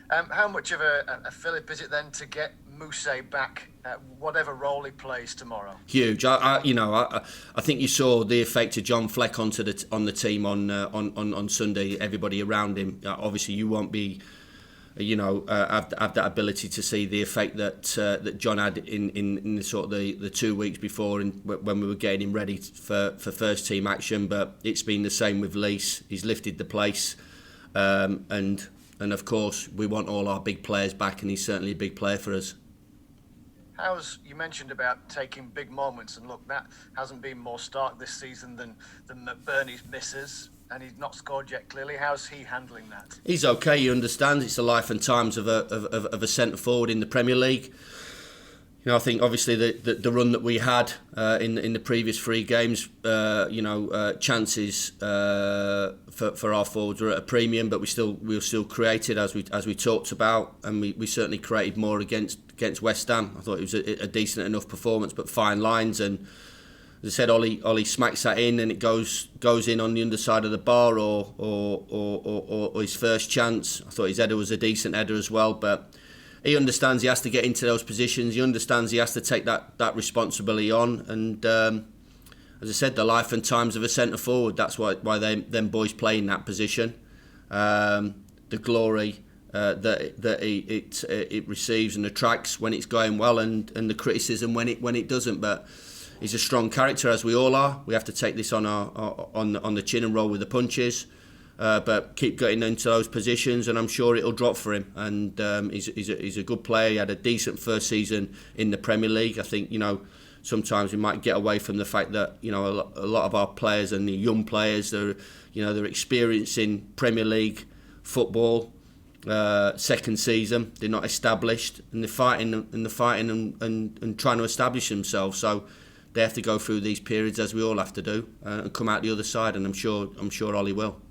How much of a fillip is it then to get Mousse back, whatever role he plays tomorrow? Huge. I think you saw the effect of John Fleck on the team on Sunday. Everybody around him. Obviously, you won't be, have that ability to see the effect that John had in the sort of the 2 weeks before, when we were getting him ready for first team action. But it's been the same with Lees. He's lifted the place, and of course we want all our big players back, and he's certainly a big player for us. You mentioned about taking big moments, and look, that hasn't been more stark this season than McBurney's misses, and he's not scored yet. Clearly, how's he handling that? He's okay. He understands it's the life and times of a centre forward in the Premier League. I think obviously the run that we had in the previous 3 games, chances for our forwards were at a premium, but we were still created as we talked about, and we certainly created more against West Ham. I thought it was a decent enough performance, but fine lines. And as I said, Ollie smacks that in, and it goes in on the underside of the bar, or his first chance. I thought his header was a decent header as well, but he understands he has to get into those positions. He understands he has to take that responsibility on. And as I said, the life and times of a centre forward. That's why them boys play in that position. The glory that it receives and attracts when it's going well, and the criticism when it doesn't. But he's a strong character, as we all are. We have to take this on the chin and roll with the punches. But keep getting into those positions, and I'm sure it'll drop for him. And he's a good player. He had a decent first season in the Premier League. I think sometimes we might get away from the fact that a lot of our players and the young players, they're experiencing Premier League football, second season. They're not established, and they're fighting and trying to establish themselves. So they have to go through these periods, as we all have to do, and come out the other side. And I'm sure Ollie will.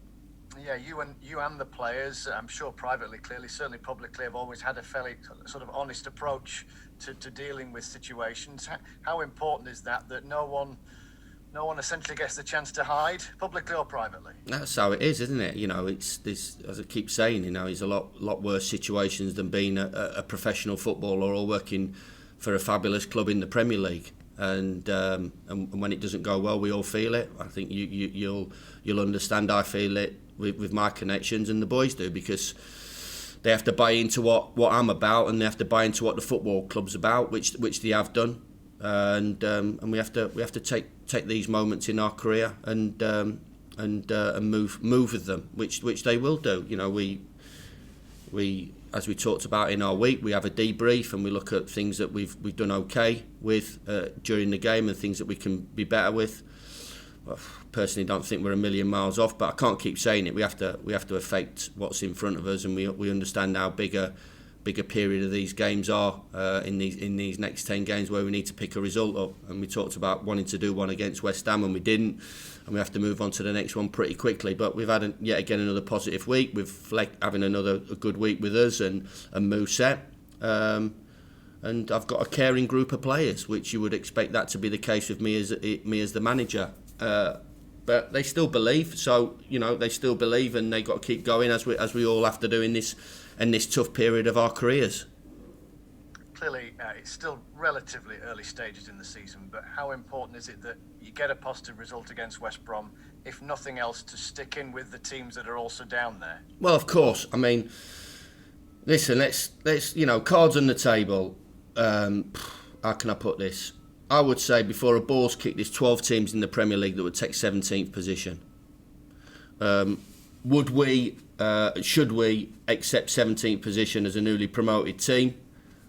Yeah, you and the players, I'm sure privately, clearly, certainly publicly, have always had a fairly sort of honest approach to dealing with situations. How important is that no one essentially gets the chance to hide, publicly or privately? That's how it is, isn't it? It's this, as I keep saying, it's a lot worse situations than being a professional footballer or working for a fabulous club in the Premier League. And when it doesn't go well, we all feel it. I think you'll understand. I feel it with my connections, and the boys do, because they have to buy into what I'm about, and they have to buy into what the football club's about, which they have done. And we have to take these moments in our career and move with them, which they will do. We as we talked about in our week, we have a debrief and we look at things that we've done okay with during the game and things that we can be better with. Well, personally, don't think we're a million miles off, but I can't keep saying it. We have to affect what's in front of us, and we understand how big a period of these games are in these next 10 games where we need to pick a result up. And we talked about wanting to do one against West Ham, and we didn't, and we have to move on to the next one pretty quickly. But we've had yet again another positive week, with Fleck having a good week with us, and Mousse. And I've got a caring group of players, which you would expect that to be the case with me as the manager. But they still believe, so they still believe, and they got to keep going as we all have to do in this tough period of our careers. Clearly, it's still relatively early stages in the season, but how important is it that you get a positive result against West Brom, if nothing else, to stick in with the teams that are also down there? Well, of course. I mean, listen, let's cards on the table. How can I put this? I would say before a ball's kicked, there's 12 teams in the Premier League that would take 17th position. Should we accept 17th position as a newly promoted team?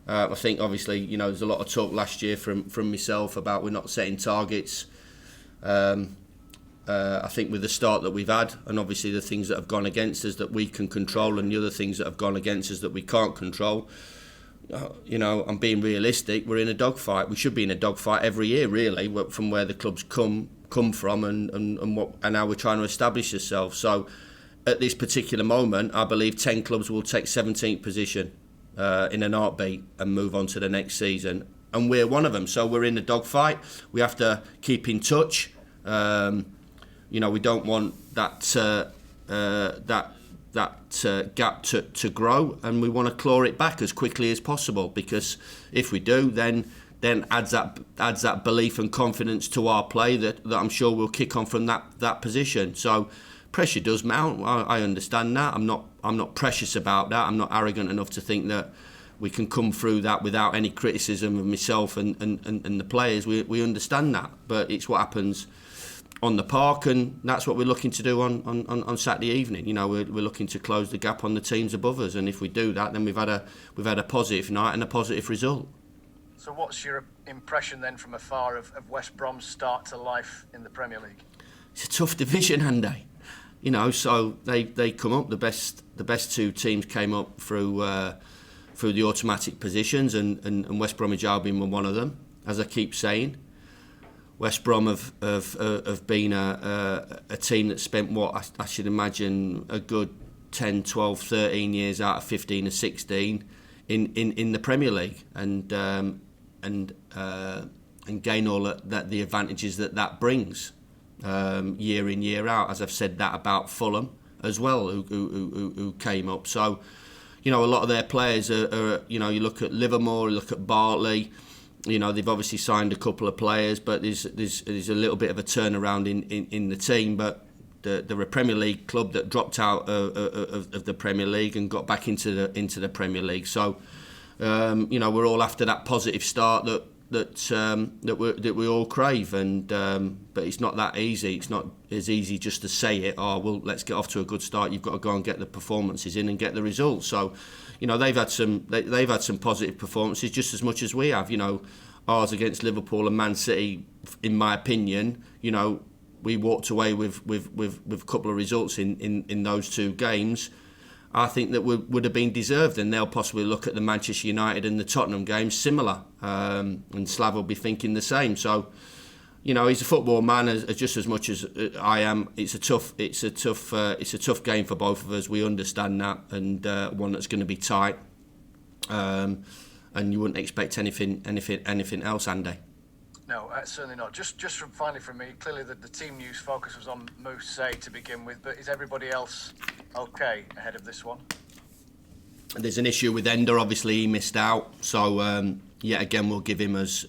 I think obviously there's a lot of talk last year from myself about we're not setting targets. I think with the start that we've had, and obviously the things that have gone against us that we can control, and the other things that have gone against us that we can't control, I'm being realistic. We're in a dogfight. We should be in a dogfight every year, really, from where the clubs come from and how we're trying to establish ourselves. So at this particular moment, I believe 10 clubs will take 17th position in an heartbeat and move on to the next season, and we're one of them. So we're in a dogfight. We have to keep in touch. We don't want that gap to grow, and we want to claw it back as quickly as possible, because if we do, then adds that belief and confidence to our play that I'm sure we'll kick on from that position. So pressure does mount. I understand that. I'm not precious about that. I'm not arrogant enough to think that we can come through that without any criticism of myself and the players. We understand that, but it's what happens on the park, and that's what we're looking to do on Saturday evening. You know, we're looking to close the gap on the teams above us, and if we do that, then we've had a positive night and a positive result. So what's your impression then from afar of West Brom's start to life in the Premier League? It's a tough division, Andy. You know, so they come up. The best two teams came up through the automatic positions, and West Bromwich Albion were one of them. As I keep saying, West Brom have been a team that spent what I should imagine a good 10, 12, 13 years out of 15 or 16 in the Premier League, and gain all that the advantages that brings year in, year out. As I've said that about Fulham as well, who came up. So, you know, a lot of their players are you know, you look at Livermore, you look at Bartley. You know, they've obviously signed a couple of players, but there's a little bit of a turnaround in the team. But they're a Premier League club that dropped out of the Premier League and got back into the Premier League. So, you know, we're all after that positive start that we all crave, and but it's not that easy. It's not as easy just to say it. Oh, well, let's get off to a good start. You've got to go and get the performances in and get the results. So, you know, they've had some positive performances just as much as we have. You know, ours against Liverpool and Man City, in my opinion, you know, we walked away with a couple of results in those two games. I think that would have been deserved, and they'll possibly look at the Manchester United and the Tottenham games similar, and Slav will be thinking the same. So, you know, he's a football man as just as much as I am. It's a tough game for both of us. We understand that, and one that's going to be tight. And you wouldn't expect anything else, Andy. No, certainly not. Just finally from me, clearly the team news focus was on Moussa to begin with, but is everybody else okay ahead of this one? There's an issue with Ender. Obviously, he missed out, so yet again we'll give him as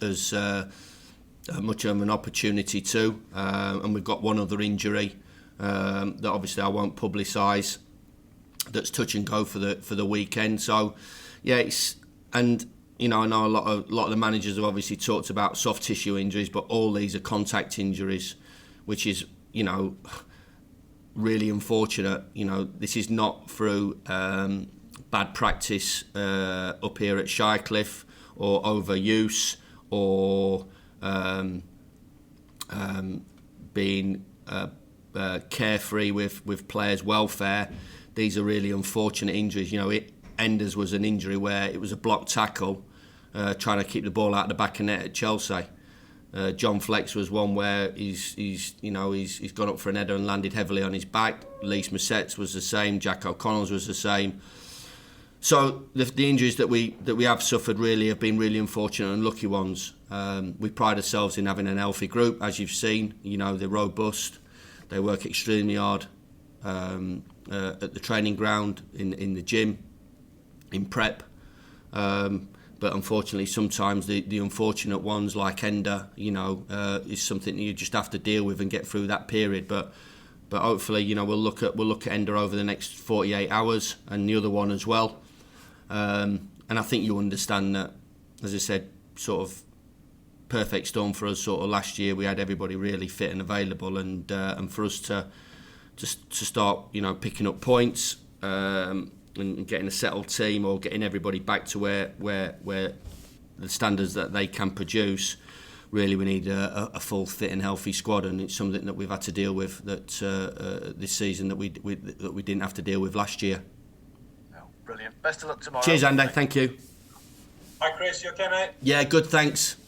much of an opportunity too. And we've got one other injury that obviously I won't publicise. That's touch and go for the weekend. So yeah, you know, I know a lot of the managers have obviously talked about soft tissue injuries, but all these are contact injuries, which is, you know, really unfortunate. You know, this is not through bad practice up here at Shirecliffe, or overuse, or being carefree with players' welfare. These are really unfortunate injuries. You know, Enders was an injury where it was a blocked tackle, trying to keep the ball out of the back of net at Chelsea. John Flex was one where he's gone up for an header and landed heavily on his back. Lys Musset's was the same. Jack O'Connell's was the same. So the injuries that we have suffered really have been really unfortunate and lucky ones. We pride ourselves in having an healthy group, as you've seen. You know, they're robust. They work extremely hard at the training ground, in the gym, in prep. But unfortunately, sometimes the unfortunate ones like Ender, you know, is something that you just have to deal with and get through that period. But hopefully, you know, we'll look at Ender over the next 48 hours, and the other one as well. And I think you understand that, as I said, sort of perfect storm for us. Sort of last year, we had everybody really fit and available, and for us to start, you know, picking up points. And getting a settled team, or getting everybody back to where the standards that they can produce. Really, we need a full, fit and healthy squad, and it's something that we've had to deal with this season that we didn't have to deal with last year. No, brilliant. Best of luck tomorrow. Cheers, Andy. Thank you. Hi, Chris. You okay, mate? Yeah, good. Thanks.